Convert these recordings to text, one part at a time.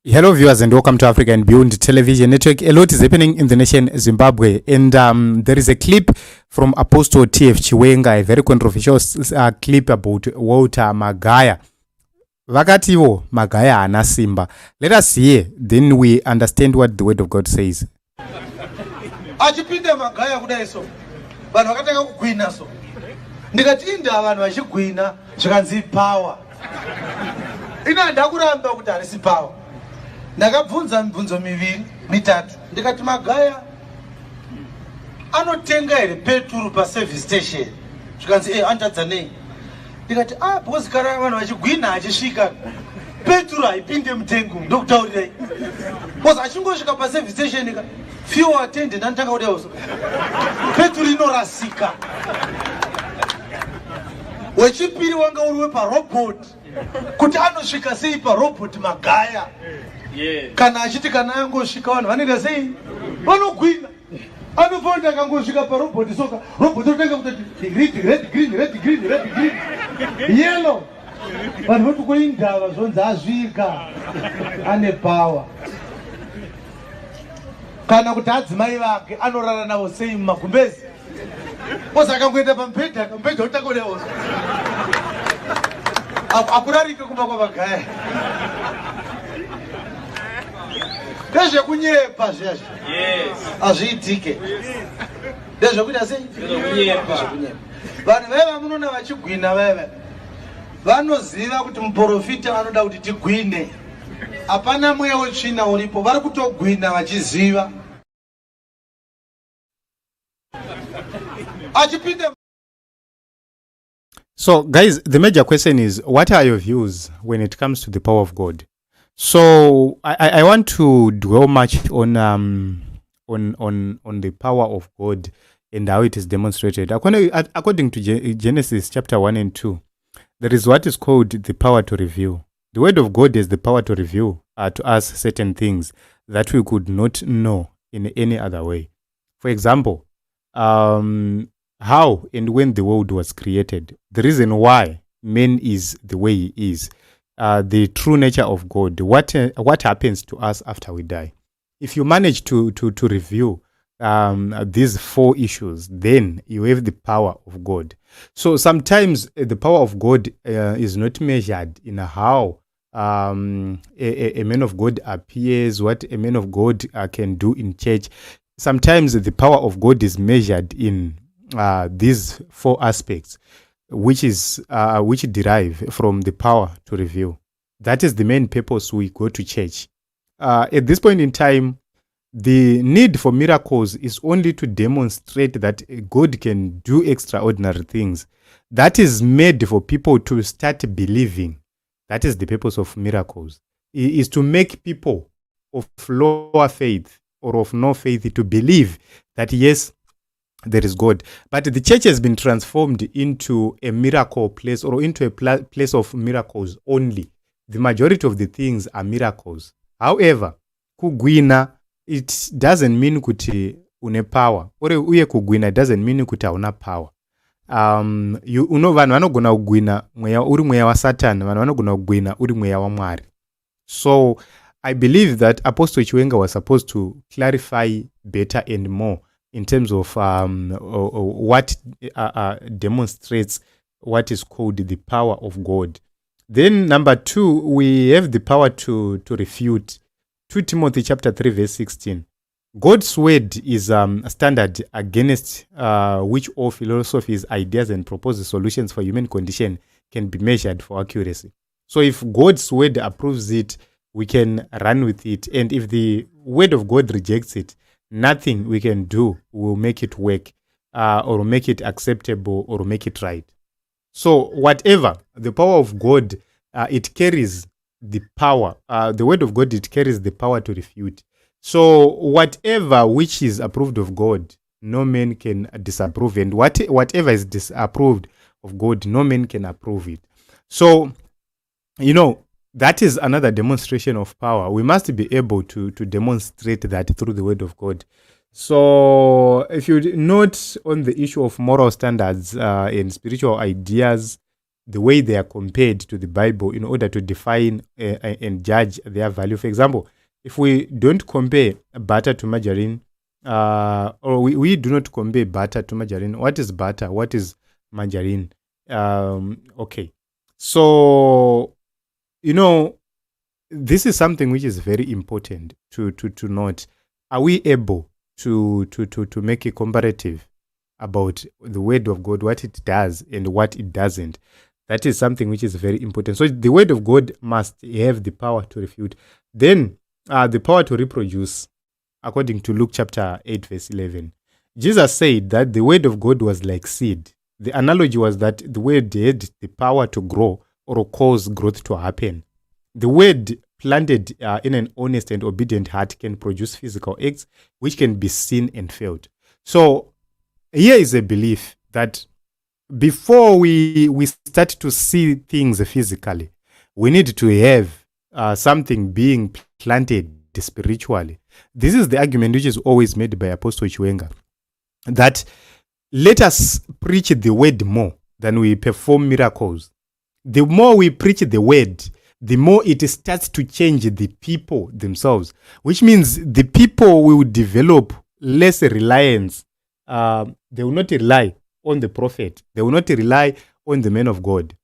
Hello, viewers, and welcome to Africa and Beyond Television Network. A lot is happening in the nation Zimbabwe, and there is a clip from Apostle T.F. Chiwenga, a very controversial clip about Walter Magaya. Vakativo Magaya Haana simba. Let us hear, then we understand what the Word of God says. Achipinde Magaya kudayiso vanhu vakatanga kugwina so ndikati inda vanhu vachigwina zvikanzi power ina ndakuramba kuti harisi power. Ndakabvunza mibvunzo miviri mitatu ndikati Magaya anotenga here petrol paservice station zvikanzi andadza nei. Ndikati because kana vanhu vachigwina achisvika petrol haipinde mutengo ndokutaurirai because achingosvika paservice station fuel attendant anotanga kudai petrol inorasika. Wechipiri wanga uriwe parobot kuti anosvika sei parobot Magaya. Kana achiti kana angosvika vanhu vanoita sei vanogwina. Anofonda kangosvika parobot soka robot rotenga kuti red green yellow. Vanhu votokoindava zvonzi azvika ane power. Kana kuti adzimai vake anorara navo sei mumagumbezi oza akangoenda pamubhedha akamubhedha utakodewo akurarike kumba kwaMagaya ndezvekunyepa zviyazvo hazviitike ndezvekuita sei ndezvekunyepa. Vanhu vaiva vamunoona vachigwina vaiva vanoziva kuti muprofita anoda kuti tigwine. Hapana mweya wetsvina uripo, vari kutogwina vachiziva. So, guys, the major question is, what are your views when it comes to the power of God? So, I want to dwell much on the power of God and how it is demonstrated. According to Genesis chapter 1 and 2, there is what is called the power to reveal. The word of God has the power to reveal to us certain things that we could not know in any other way. For example, how and when the world was created, the reason why man is the way he is, the true nature of God, what happens to us after we die. If you manage to review these four issues, then you have the power of God. So sometimes the power of God is not measured in how a man of God appears, what a man of God can do in church. Sometimes the power of God is measured in these four aspects, which derive from the power to reveal. That is the main purpose we go to church. At this point in time, the need for miracles is only to demonstrate that God can do extraordinary things. That is made for people to start believing. That is the purpose of miracles. It is to make people of lower faith or of no faith to believe that yes, there is God. But the church has been transformed into a miracle place or into a place of miracles only. The majority of the things are miracles. However, kugwina, it doesn't mean kuti une power. Ore uye kugwina, it doesn't mean kuti hauna power. Vanhu vanogona kugwina uri mweya wa Satan, vanhu vanogona kugwina uri mweya wa Mwari. So I believe that Apostle Chiwenga was supposed to clarify better and more in terms of what demonstrates what is called the power of God. Then number 2, we have the power to refute. 2 Timothy chapter 3 verse 16. God's word is a standard against which all philosophies, ideas, and proposed solutions for human condition can be measured for accuracy. So if God's word approves it, we can run with it. And if the word of God rejects it, nothing we can do will make it work or make it acceptable or make it right. So whatever, the power of God, it carries the power. The word of God, it carries the power to refute. So whatever which is approved of God, no man can disapprove. And whatever is disapproved of God, no man can approve it. So, that is another demonstration of power. We must be able to demonstrate that through the word of God. So if you note on the issue of moral standards and spiritual ideas, the way they are compared to the Bible in order to define and judge their value. For example, if we don't compare butter to margarine, or we do not compare butter to margarine, what is butter? What is margarine? Okay. So, this is something which is very important to note. Are we able to make a comparative about the word of God, what it does and what it doesn't? That is something which is very important. So the word of God must have the power to refute. Then the power to reproduce, according to Luke chapter 8, verse 11. Jesus said that the word of God was like seed. The analogy was that the word had the power to grow or cause growth to happen. The word planted in an honest and obedient heart can produce physical acts which can be seen and felt. So here is a belief that before we start to see things physically, we need to have something being planted spiritually. This is the argument which is always made by Apostle Chiwenga, that let us preach the word more than we perform miracles. The more we preach the word, the more it starts to change the people themselves, which means the people will develop less reliance. They will not rely on the prophet. They will not rely on the man of God.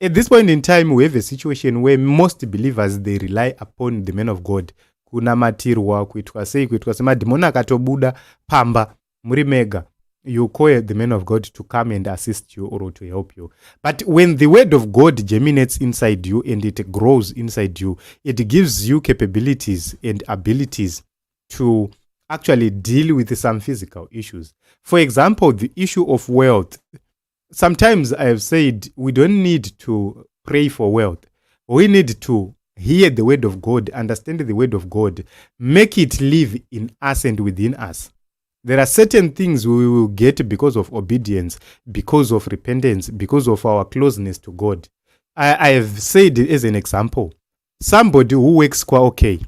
At this point in time, we have a situation where most believers, they rely upon the man of God. Kunamatirwa, kuitwa sema demona akatobuda pamba muri mega. You call the man of God to come and assist you or to help you. But when the word of God germinates inside you and it grows inside you, it gives you capabilities and abilities to actually deal with some physical issues. For example, the issue of wealth. Sometimes I have said we don't need to pray for wealth. We need to hear the word of God, understand the word of God, make it live in us and within us. There are certain things we will get because of obedience, because of repentance, because of our closeness to God. I have said as an example, somebody who works quite okay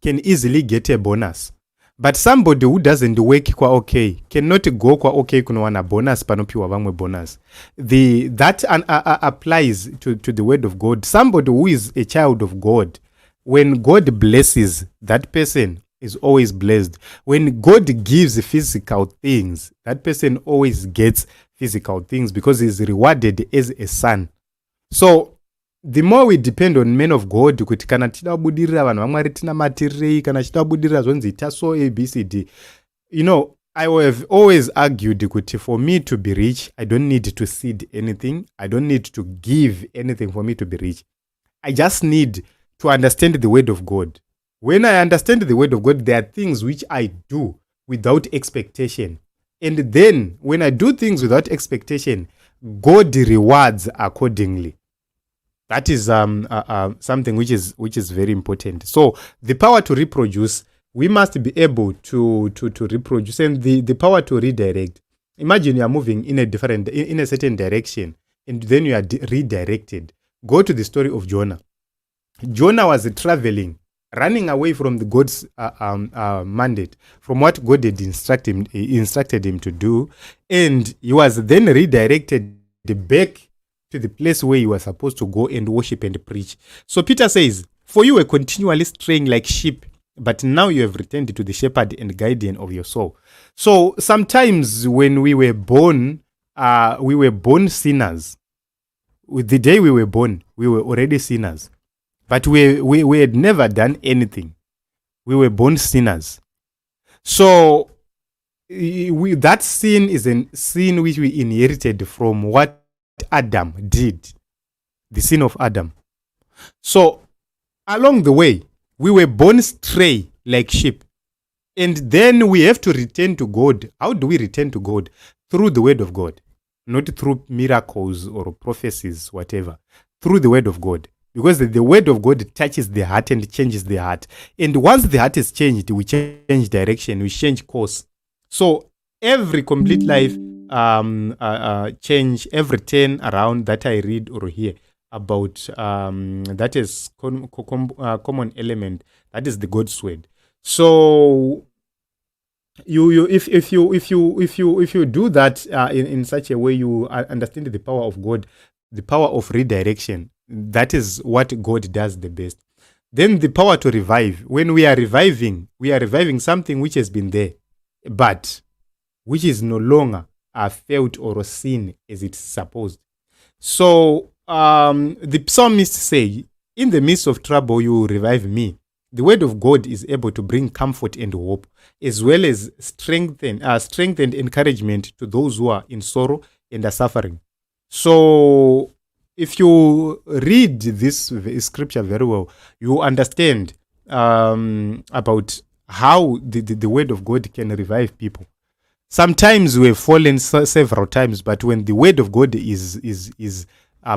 can easily get a bonus. But somebody who doesn't work quite okay cannot go quite okay kunowana bonus panopiwa vamwe bonus. That applies to the word of God. Somebody who is a child of God, when God blesses that person, is always blessed. When God gives physical things, that person always gets physical things because he's rewarded as a son. So the more we depend on men of God, kuti kana tidabudirira vanhu vamwari tina matirei, kana tidabudirira zvonzi taso ABCD. I have always argued kuti for me to be rich, I don't need to seed anything. I don't need to give anything for me to be rich. I just need to understand the word of God. When I understand the word of God, there are things which I do without expectation. And then when I do things without expectation, God rewards accordingly. That is something which is very important. So the power to reproduce, we must be able to reproduce, and the power to redirect. Imagine you are moving in a certain direction, and then you are redirected. Go to the story of Jonah. Jonah was traveling, running away from the God's mandate, from what God had instructed him to do, and he was then redirected back to the place where you were supposed to go and worship and preach. So Peter says, for you were continually straying like sheep, but now you have returned to the shepherd and guardian of your soul. So sometimes when we were born sinners. With the day we were born, we were already sinners. But we had never done anything. We were born sinners. So that sin is a sin which we inherited from what Adam did, the sin of Adam. So along the way, we were born stray like sheep. And then we have to return to God. How do we return to God? Through the word of God. Not through miracles or prophecies, whatever. Through the word of God. Because the word of God touches the heart and changes the heart. And once the heart is changed, we change direction, we change course. So every complete life change, every turn around that I read or hear about, that is common element. That is the God's word. So if you do that in such a way, you understand the power of God. the power of redirection. That is what God does the best. Then the power to revive. When we are reviving something which has been there, but which is no longer felt or seen as it's supposed. So the psalmist say, in the midst of trouble, you will revive me. The word of God is able to bring comfort and hope, as well as strength and encouragement to those who are in sorrow and are suffering. So if you read this scripture very well, you understand about how the word of God can revive people. Sometimes we have fallen several times, but when the word of God is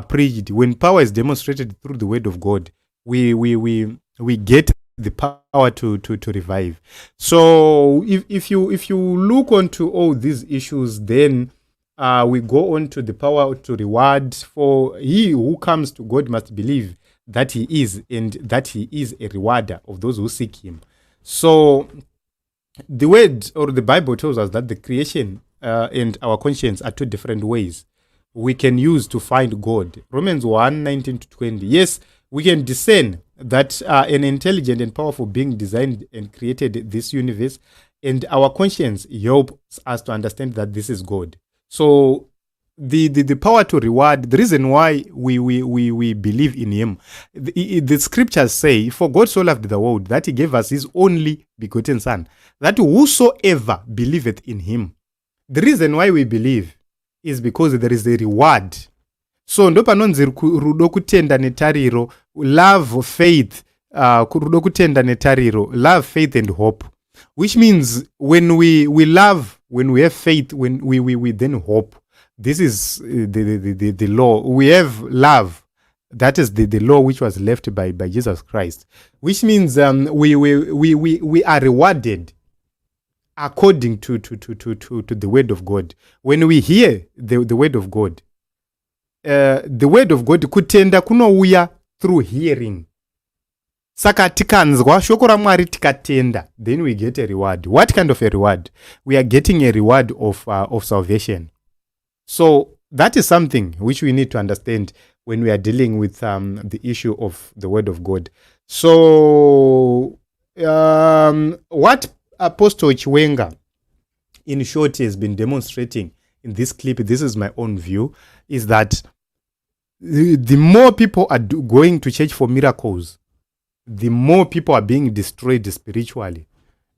preached, when power is demonstrated through the word of God, we get the power to revive. So if you look onto all these issues, then we go on to the power to reward. For he who comes to God must believe that he is, and that he is a rewarder of those who seek him. So the word or the Bible tells us that the creation and our conscience are two different ways we can use to find God. Romans 1:19-20. Yes, we can discern that an intelligent and powerful being designed and created this universe, and our conscience helps us to understand that this is God. So the power to reward, the reason why we believe in him, the scriptures say, for God so loved the world that he gave us his only begotten son, that whosoever believeth in him. The reason why we believe is because there is a reward. So ndo panonzi rudo kutenda netariro, love, faith, rudo kutenda netariro, love, faith and hope, which means when we love, when we have faith, when we then hope. This is the law. We have love. That is the law which was left by Jesus Christ, which means we are rewarded according to the word of God. When we hear the word of God, the word of God kutenda kunouya through hearing. Saka tikanzwa shoko raMwari tikatenda, then we get a reward. What kind of a reward? We are getting a reward of salvation. So that is something which we need to understand when we are dealing with the issue of the word of God. So what Apostle Chiwenga in short has been demonstrating in this clip, this is my own view, is that the more people are going to church for miracles, the more people are being destroyed spiritually,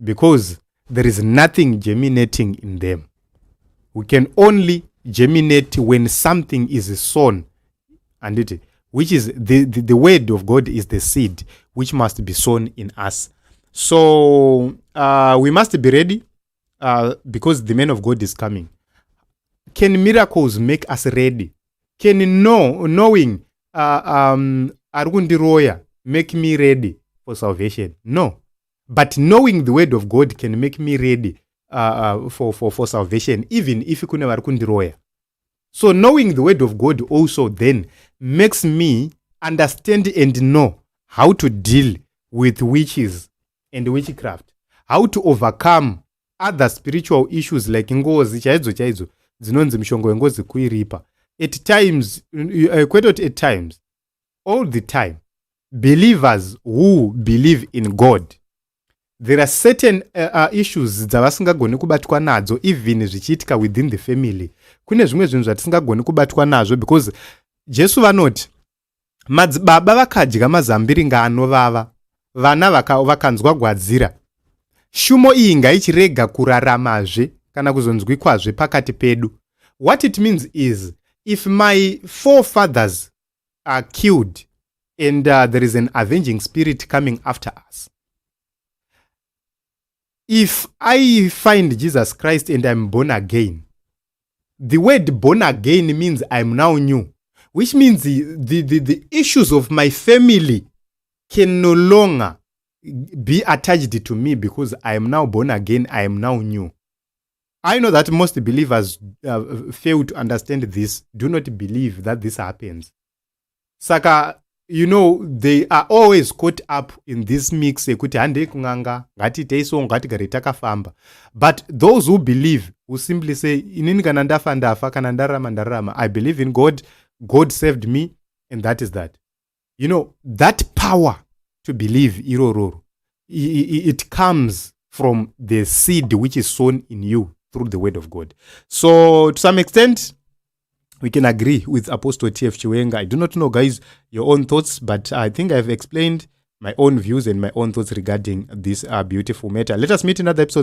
because there is nothing germinating in them. We can only germinate when something is sown, and which is the word of God is the seed which must be sown in us. So we must be ready because the man of God is coming. Can miracles make us ready? Can knowing Argundiroya make me ready for salvation? No. But knowing the word of God can make me ready for salvation, even if kuna Argundiroya. So knowing the word of God also then makes me understand and know how to deal with witches and witchcraft, how to overcome other spiritual issues like ngozi chaidzo dzinonzi mishongo yengozi kuiripa. At times, all the time, believers who believe in God, there are certain issues dzavasingagoni kubatwa nadzo, even zvichiitika within the family. Kune zvimwe zvinhu zvatisingagoni kubatwa nazvo, because Jesu vanoti madzibaba vakadya mazambiringa anovava, vana vakanzwa gwadzira. Shumo iyi ngaichirega kuraramazve kana kuzonzwikwazve pakati pedu. What it means is, if my forefathers are killed and there is an avenging spirit coming after us, if I find Jesus Christ and I'm born again, the word born again means I'm now new, which means the issues of my family can no longer be attached to me because I am now born again, I am now new. I know that most believers fail to understand this, do not believe that this happens. Saka, you know, they are always caught up in this mix. But those who believe, who simply say, I believe in God, God saved me, and that is that. You know, that power to believe, irororo, it comes from the seed which is sown in you through the word of God. So to some extent, we can agree with Apostle T.F. Chiwenga. I do not know, guys, your own thoughts, but I think I've explained my own views and my own thoughts regarding this beautiful matter. Let us meet in another episode.